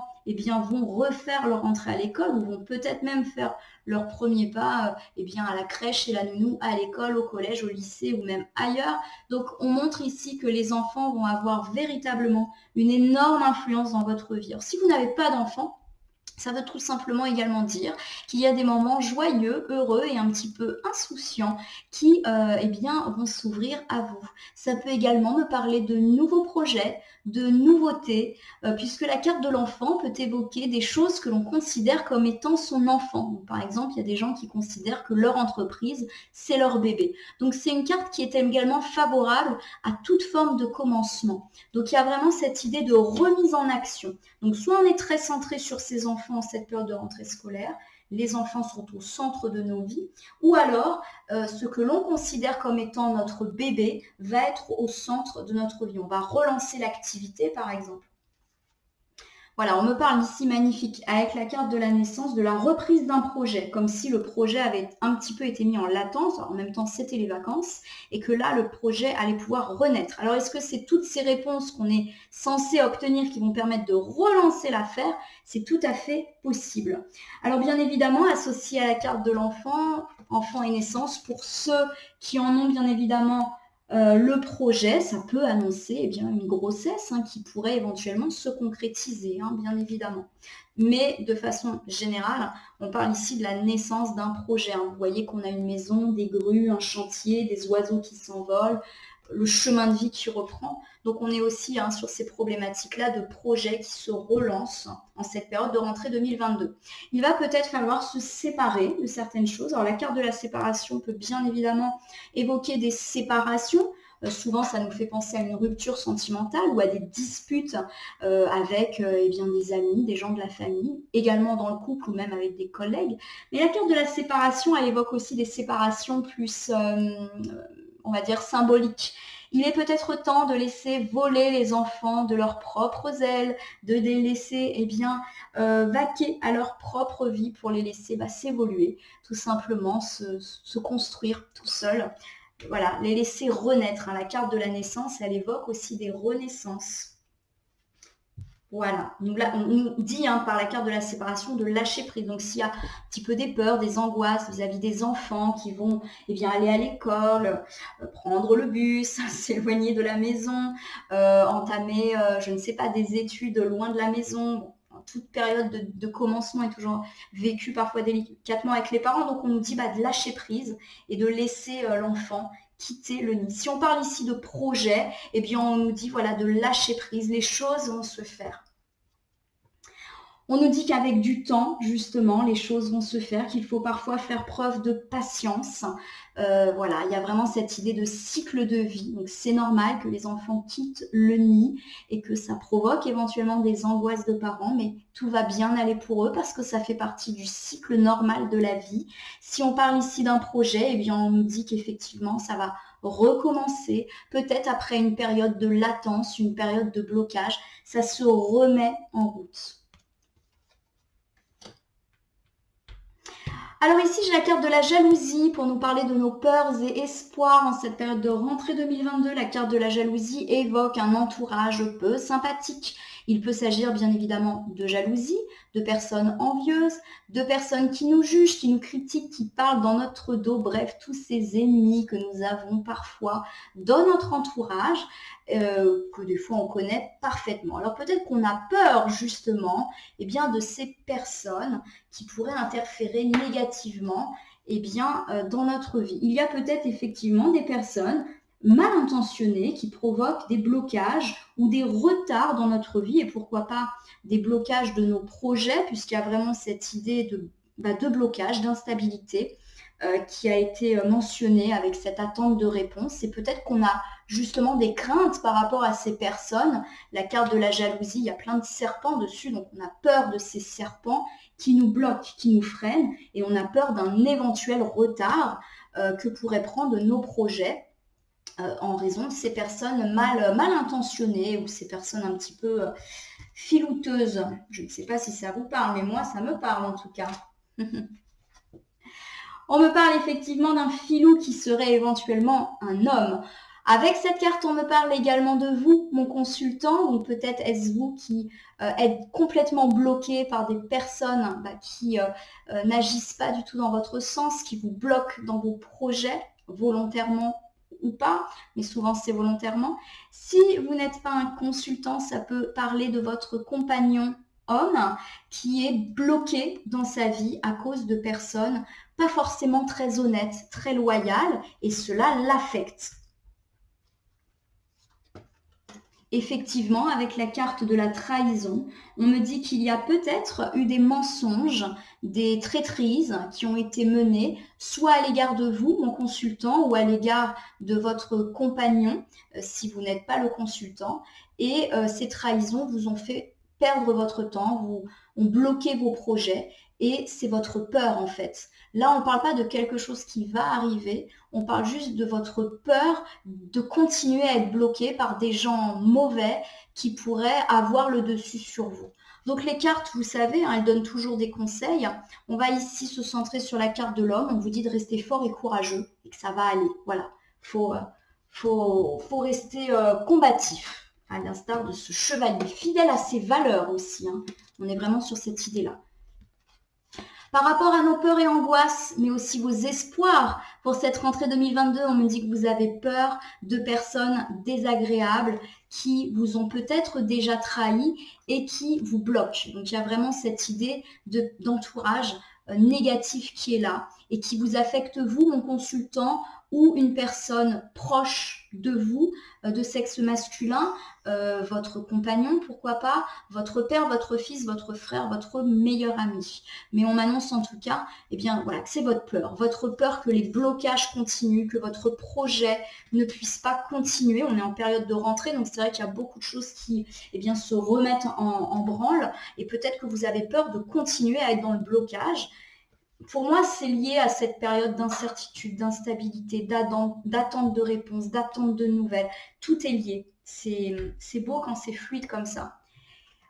vont refaire leur entrée à l'école ou vont peut-être même faire leur premier pas à la crèche et la nounou, à l'école, au collège, au lycée ou même ailleurs. Donc on montre ici que les enfants vont avoir véritablement une énorme influence dans votre vie. Alors si vous n'avez pas d'enfants, ça veut tout simplement également dire qu'il y a des moments joyeux, heureux et un petit peu insouciants qui vont s'ouvrir à vous. Ça peut également me parler de nouveaux projets, de nouveautés, puisque la carte de l'enfant peut évoquer des choses que l'on considère comme étant son enfant. Donc, par exemple, il y a des gens qui considèrent que leur entreprise, c'est leur bébé. Donc c'est une carte qui est également favorable à toute forme de commencement. Donc il y a vraiment cette idée de remise en action. Donc soit on est très centré sur ses enfants en cette période de rentrée scolaire, les enfants sont au centre de nos vies, ou alors ce que l'on considère comme étant notre bébé va être au centre de notre vie. On va relancer l'activité par exemple. Voilà, on me parle ici magnifique avec la carte de la naissance de la reprise d'un projet, comme si le projet avait un petit peu été mis en latence, alors en même temps c'était les vacances, et que là le projet allait pouvoir renaître. Alors est-ce que c'est toutes ces réponses qu'on est censé obtenir qui vont permettre de relancer l'affaire? C'est tout à fait possible. Alors bien évidemment, associé à la carte de l'enfant, enfant et naissance, pour ceux qui en ont bien évidemment le projet, ça peut annoncer une grossesse qui pourrait éventuellement se concrétiser, bien évidemment. Mais de façon générale, on parle ici de la naissance d'un projet. Vous voyez qu'on a une maison, des grues, un chantier, des oiseaux qui s'envolent, le chemin de vie qui reprend. Donc on est aussi sur ces problématiques-là de projets qui se relancent en cette période de rentrée 2022. Il va peut-être falloir se séparer de certaines choses. Alors la carte de la séparation peut bien évidemment évoquer des séparations. Souvent, ça nous fait penser à une rupture sentimentale ou à des disputes avec des amis, des gens de la famille, également dans le couple ou même avec des collègues. Mais la carte de la séparation, elle évoque aussi des séparations plus, on va dire, symboliques. Il est peut-être temps de laisser voler les enfants de leurs propres ailes, de les laisser vaquer à leur propre vie pour les laisser s'évoluer, tout simplement se construire tout seul. Voilà, les laisser renaître. La carte de la naissance, elle évoque aussi des renaissances. Voilà, donc là, on nous dit par la carte de la séparation de lâcher prise. Donc s'il y a un petit peu des peurs, des angoisses vis-à-vis des enfants qui vont aller à l'école, prendre le bus, s'éloigner de la maison, entamer, je ne sais pas, des études loin de la maison. Toute période de commencement est toujours vécue parfois délicatement avec les parents. Donc on nous dit de lâcher prise et de laisser l'enfant quitter le nid. Si on parle ici de projet, on nous dit de lâcher prise, les choses vont se faire. On nous dit qu'avec du temps, justement, les choses vont se faire, qu'il faut parfois faire preuve de patience. Il y a vraiment cette idée de cycle de vie. Donc c'est normal que les enfants quittent le nid et que ça provoque éventuellement des angoisses de parents, mais tout va bien aller pour eux parce que ça fait partie du cycle normal de la vie. Si on parle ici d'un projet, on nous dit qu'effectivement ça va recommencer, peut-être après une période de latence, une période de blocage, ça se remet en route. Alors ici, j'ai la carte de la jalousie pour nous parler de nos peurs et espoirs en cette période de rentrée 2022. La carte de la jalousie évoque un entourage peu sympathique. Il peut s'agir bien évidemment de jalousie, de personnes envieuses, de personnes qui nous jugent, qui nous critiquent, qui parlent dans notre dos, bref, tous ces ennemis que nous avons parfois dans notre entourage, que des fois on connaît parfaitement. Alors peut-être qu'on a peur justement de ces personnes qui pourraient interférer négativement dans notre vie. Il y a peut-être effectivement des personnes mal intentionnées qui provoquent des blocages ou des retards dans notre vie et pourquoi pas des blocages de nos projets puisqu'il y a vraiment cette idée de blocage, d'instabilité qui a été mentionnée avec cette attente de réponse. Et peut-être qu'on a justement des craintes par rapport à ces personnes. La carte de la jalousie, il y a plein de serpents dessus, donc on a peur de ces serpents qui nous bloquent, qui nous freinent, et on a peur d'un éventuel retard que pourraient prendre nos projets en raison de ces personnes mal intentionnées ou ces personnes un petit peu filouteuses. Je ne sais pas si ça vous parle, mais moi, ça me parle en tout cas. On me parle effectivement d'un filou qui serait éventuellement un homme. Avec cette carte, on me parle également de vous, mon consultant. Donc peut-être est-ce vous qui êtes complètement bloqué par des personnes qui n'agissent pas du tout dans votre sens, qui vous bloquent dans vos projets, volontairement ou pas, mais souvent c'est volontairement. Si vous n'êtes pas un consultant, ça peut parler de votre compagnon homme qui est bloqué dans sa vie à cause de personnes pas forcément très honnêtes, très loyales, et cela l'affecte. Effectivement, avec la carte de la trahison, on me dit qu'il y a peut-être eu des mensonges, des traîtrises qui ont été menées, soit à l'égard de vous, mon consultant, ou à l'égard de votre compagnon, si vous n'êtes pas le consultant. Et ces trahisons vous ont fait perdre votre temps, ont bloqué vos projets, et c'est votre peur en fait. Là, on ne parle pas de quelque chose qui va arriver, on parle juste de votre peur de continuer à être bloqué par des gens mauvais qui pourraient avoir le dessus sur vous. Donc les cartes, vous savez, elles donnent toujours des conseils. On va ici se centrer sur la carte de l'homme. On vous dit de rester fort et courageux et que ça va aller. Voilà, faut rester combatif, à l'instar de ce chevalier, fidèle à ses valeurs aussi. On est vraiment sur cette idée-là. Par rapport à nos peurs et angoisses, mais aussi vos espoirs pour cette rentrée 2022, on me dit que vous avez peur de personnes désagréables qui vous ont peut-être déjà trahi et qui vous bloquent. Donc il y a vraiment cette idée d'entourage négatif qui est là et qui vous affecte vous, mon consultant, ou une personne proche de vous, de sexe masculin, votre compagnon, pourquoi pas, votre père, votre fils, votre frère, votre meilleur ami. Mais on m'annonce en tout cas, que c'est votre peur que les blocages continuent, que votre projet ne puisse pas continuer. On est en période de rentrée, donc c'est vrai qu'il y a beaucoup de choses qui se remettent en branle et peut-être que vous avez peur de continuer à être dans le blocage. Pour moi, c'est lié à cette période d'incertitude, d'instabilité, d'attente de réponses, d'attente de nouvelles. Tout est lié. C'est beau quand c'est fluide comme ça.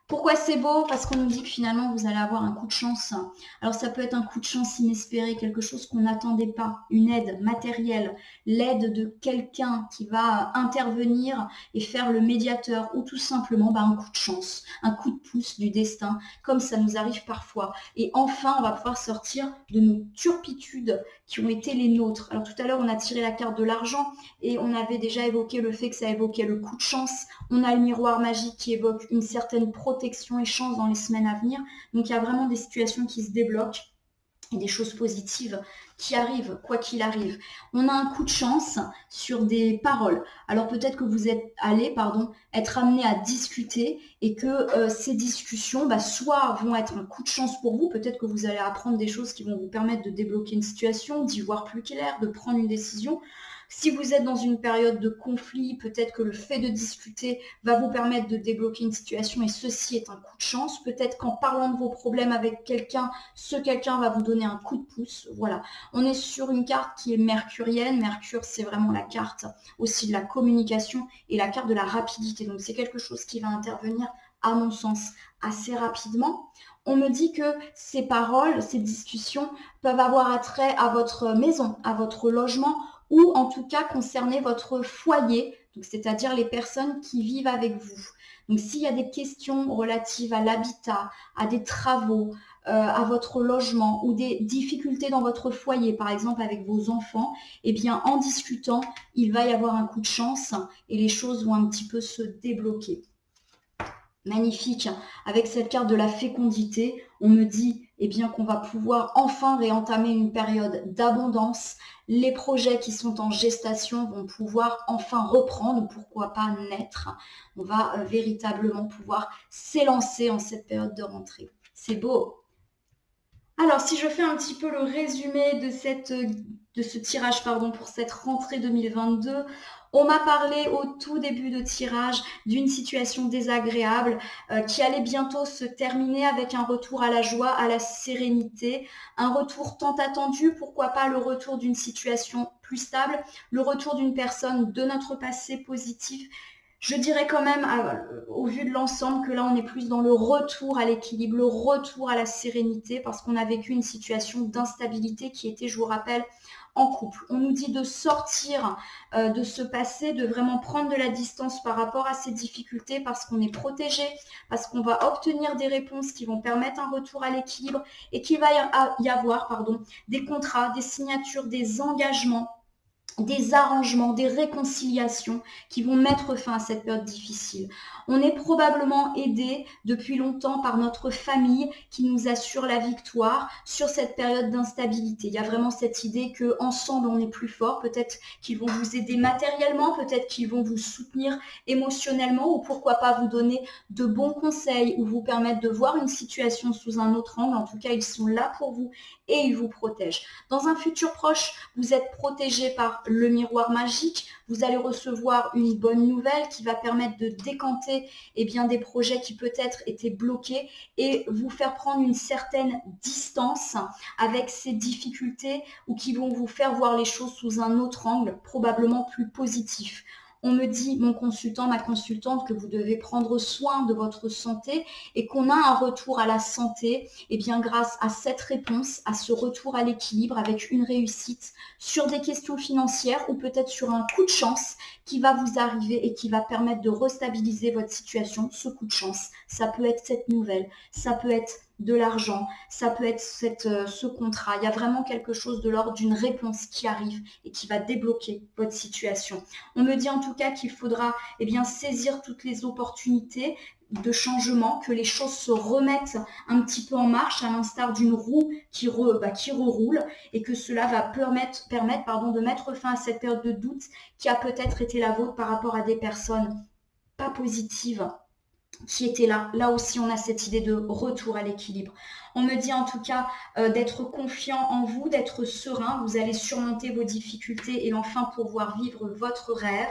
Pourquoi c'est beau? Parce qu'on nous dit que finalement, vous allez avoir un coup de chance. Alors, ça peut être un coup de chance inespéré, quelque chose qu'on n'attendait pas, une aide matérielle, l'aide de quelqu'un qui va intervenir et faire le médiateur, ou tout simplement un coup de chance, un coup de pouce du destin, comme ça nous arrive parfois. Et enfin, on va pouvoir sortir de nos turpitudes qui ont été les nôtres. Alors, tout à l'heure, on a tiré la carte de l'argent et on avait déjà évoqué le fait que ça évoquait le coup de chance. On a le miroir magique qui évoque une certaine protection et chance dans les semaines à venir. Donc il y a vraiment des situations qui se débloquent et des choses positives qui arrivent, quoi qu'il arrive. On a un coup de chance sur des paroles. Alors peut-être que vous êtes allé, être amené à discuter et que ces discussions, soit vont être un coup de chance pour vous, peut-être que vous allez apprendre des choses qui vont vous permettre de débloquer une situation, d'y voir plus clair, de prendre une décision. Si vous êtes dans une période de conflit, peut-être que le fait de discuter va vous permettre de débloquer une situation et ceci est un coup de chance. Peut-être qu'en parlant de vos problèmes avec quelqu'un, ce quelqu'un va vous donner un coup de pouce. Voilà. On est sur une carte qui est mercurienne. Mercure, c'est vraiment la carte aussi de la communication et la carte de la rapidité. Donc, c'est quelque chose qui va intervenir, à mon sens, assez rapidement. On me dit que ces paroles, ces discussions peuvent avoir attrait à votre maison, à votre logement ou en tout cas concerner votre foyer, c'est-à-dire les personnes qui vivent avec vous. Donc s'il y a des questions relatives à l'habitat, à des travaux, à votre logement ou des difficultés dans votre foyer, par exemple avec vos enfants, eh bien en discutant, il va y avoir un coup de chance et les choses vont un petit peu se débloquer. Magnifique. Avec cette carte de la fécondité, on me dit bien qu'on va pouvoir enfin réentamer une période d'abondance. Les projets qui sont en gestation vont pouvoir enfin reprendre, pourquoi pas naître. On va véritablement pouvoir s'élancer en cette période de rentrée. C'est beau. Alors, si je fais un petit peu le résumé de ce tirage pour cette rentrée 2022, on m'a parlé au tout début de tirage d'une situation désagréable qui allait bientôt se terminer avec un retour à la joie, à la sérénité, un retour tant attendu, pourquoi pas le retour d'une situation plus stable, le retour d'une personne de notre passé positif. Je dirais quand même, au vu de l'ensemble, que là, on est plus dans le retour à l'équilibre, le retour à la sérénité, parce qu'on a vécu une situation d'instabilité qui était, je vous rappelle, en couple. On nous dit de sortir de ce passé, de vraiment prendre de la distance par rapport à ces difficultés, parce qu'on est protégé, parce qu'on va obtenir des réponses qui vont permettre un retour à l'équilibre et qu'il va y avoir des contrats, des signatures, des engagements, des arrangements, des réconciliations qui vont mettre fin à cette période difficile. On est probablement aidé depuis longtemps par notre famille qui nous assure la victoire sur cette période d'instabilité. Il y a vraiment cette idée qu'ensemble on est plus fort. Peut-être qu'ils vont vous aider matériellement, peut-être qu'ils vont vous soutenir émotionnellement ou pourquoi pas vous donner de bons conseils ou vous permettre de voir une situation sous un autre angle. En tout cas, ils sont là pour vous et ils vous protègent. Dans un futur proche, vous êtes protégé par le miroir magique. Vous allez recevoir une bonne nouvelle qui va permettre de décanter des projets qui peut-être étaient bloqués et vous faire prendre une certaine distance avec ces difficultés ou qui vont vous faire voir les choses sous un autre angle, probablement plus positif. On me dit, mon consultant, ma consultante, que vous devez prendre soin de votre santé et qu'on a un retour à la santé grâce à cette réponse, à ce retour à l'équilibre avec une réussite sur des questions financières ou peut-être sur un coup de chance qui va vous arriver et qui va permettre de restabiliser votre situation. Ce coup de chance, ça peut être cette nouvelle, ça peut être de l'argent, ça peut être ce contrat. Il y a vraiment quelque chose de l'ordre d'une réponse qui arrive et qui va débloquer votre situation. On me dit en tout cas qu'il faudra saisir toutes les opportunités de changement, que les choses se remettent un petit peu en marche à l'instar d'une roue qui reroule et que cela va permettre de mettre fin à cette période de doute qui a peut-être été la vôtre par rapport à des personnes pas positives qui était là. Là aussi, on a cette idée de retour à l'équilibre. On me dit en tout cas d'être confiant en vous, d'être serein. Vous allez surmonter vos difficultés et enfin pouvoir vivre votre rêve.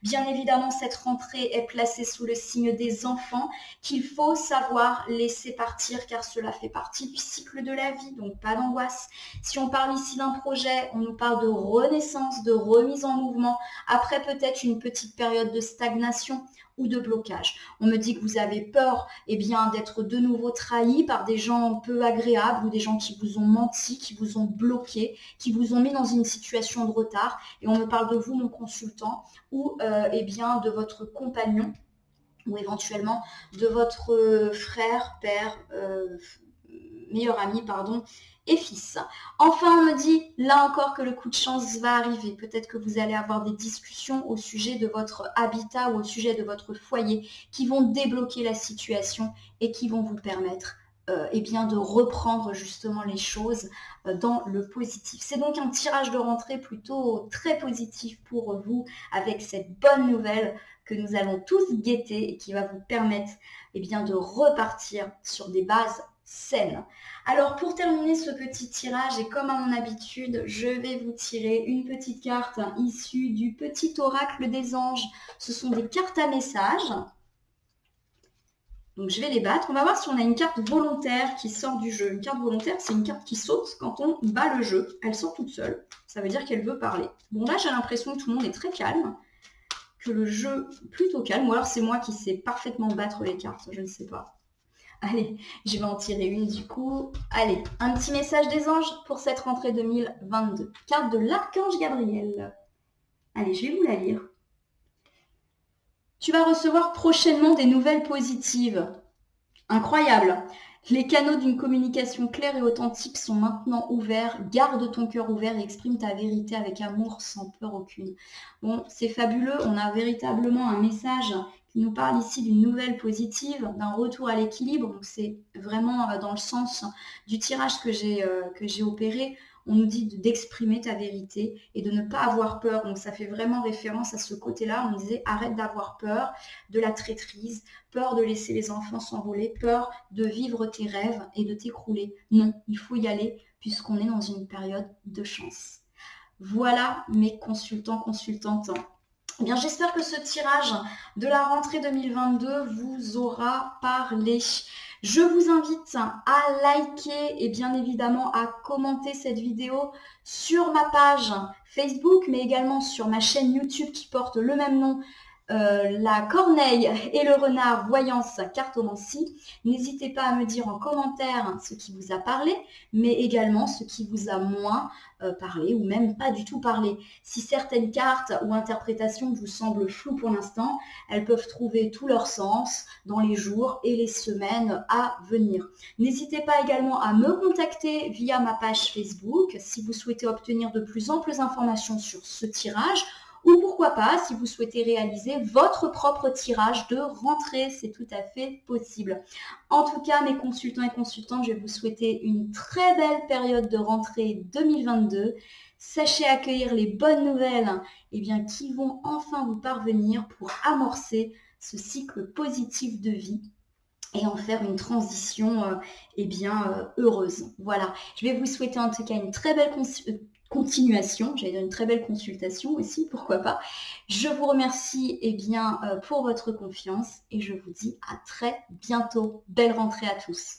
Bien évidemment, cette rentrée est placée sous le signe des enfants qu'il faut savoir laisser partir car cela fait partie du cycle de la vie, donc pas d'angoisse. Si on parle ici d'un projet, on nous parle de renaissance, de remise en mouvement, après peut-être une petite période de stagnation ou de blocage. On me dit que vous avez peur d'être de nouveau trahi par des gens peu agréables ou des gens qui vous ont menti, qui vous ont bloqué, qui vous ont mis dans une situation de retard. Et on me parle de vous, mon consultant, ou de votre compagnon ou éventuellement de votre frère, père, meilleur ami, et fils. Enfin, on me dit, là encore, que le coup de chance va arriver. Peut-être que vous allez avoir des discussions au sujet de votre habitat ou au sujet de votre foyer qui vont débloquer la situation et qui vont vous permettre de reprendre justement les choses dans le positif. C'est donc un tirage de rentrée plutôt très positif pour vous avec cette bonne nouvelle que nous allons tous guetter et qui va vous permettre de repartir sur des bases saines. Alors pour terminer ce petit tirage et comme à mon habitude, je vais vous tirer une petite carte issue du petit oracle des anges. Ce sont des cartes à messages. Donc je vais les battre. On va voir si on a une carte volontaire qui sort du jeu. Une carte volontaire, c'est une carte qui saute quand on bat le jeu. Elle sort toute seule. Ça veut dire qu'elle veut parler. Bon là, j'ai l'impression que tout le monde est très calme. Que le jeu est plutôt calme. Ou alors c'est moi qui sais parfaitement battre les cartes. Je ne sais pas. Allez, je vais en tirer une du coup. Allez, un petit message des anges pour cette rentrée 2022. Carte de l'archange Gabriel. Allez, je vais vous la lire. Tu vas recevoir prochainement des nouvelles positives. Incroyable. Les canaux d'une communication claire et authentique sont maintenant ouverts. Garde ton cœur ouvert et exprime ta vérité avec amour sans peur aucune. Bon, c'est fabuleux. On a véritablement un message qui nous parle ici d'une nouvelle positive, d'un retour à l'équilibre. Donc c'est vraiment dans le sens du tirage que j'ai opéré. On nous dit d'exprimer ta vérité et de ne pas avoir peur. Donc ça fait vraiment référence à ce côté-là. On disait arrête d'avoir peur de la traîtrise, peur de laisser les enfants s'envoler, peur de vivre tes rêves et de t'écrouler. Non, il faut y aller puisqu'on est dans une période de chance. Voilà mes consultants, consultantes. Eh bien, j'espère que ce tirage de la rentrée 2022 vous aura parlé. Je vous invite à liker et bien évidemment à commenter cette vidéo sur ma page Facebook, mais également sur ma chaîne YouTube qui porte le même nom, la corneille et le renard voyance cartomancie. N'hésitez pas à me dire en commentaire ce qui vous a parlé, mais également ce qui vous a moins parlé ou même pas du tout parlé. Si certaines cartes ou interprétations vous semblent floues pour l'instant, elles peuvent trouver tout leur sens dans les jours et les semaines à venir. N'hésitez pas également à me contacter via ma page Facebook si vous souhaitez obtenir de plus amples informations sur ce tirage. Ou pourquoi pas, si vous souhaitez réaliser votre propre tirage de rentrée, c'est tout à fait possible. En tout cas, mes consultants et consultantes, je vais vous souhaiter une très belle période de rentrée 2022. Sachez accueillir les bonnes nouvelles qui vont enfin vous parvenir pour amorcer ce cycle positif de vie et en faire une transition heureuse. Voilà, je vais vous souhaiter en tout cas une très belle continuation, j'allais dire une très belle consultation aussi, pourquoi pas. Je vous remercie pour votre confiance et je vous dis à très bientôt. Belle rentrée à tous.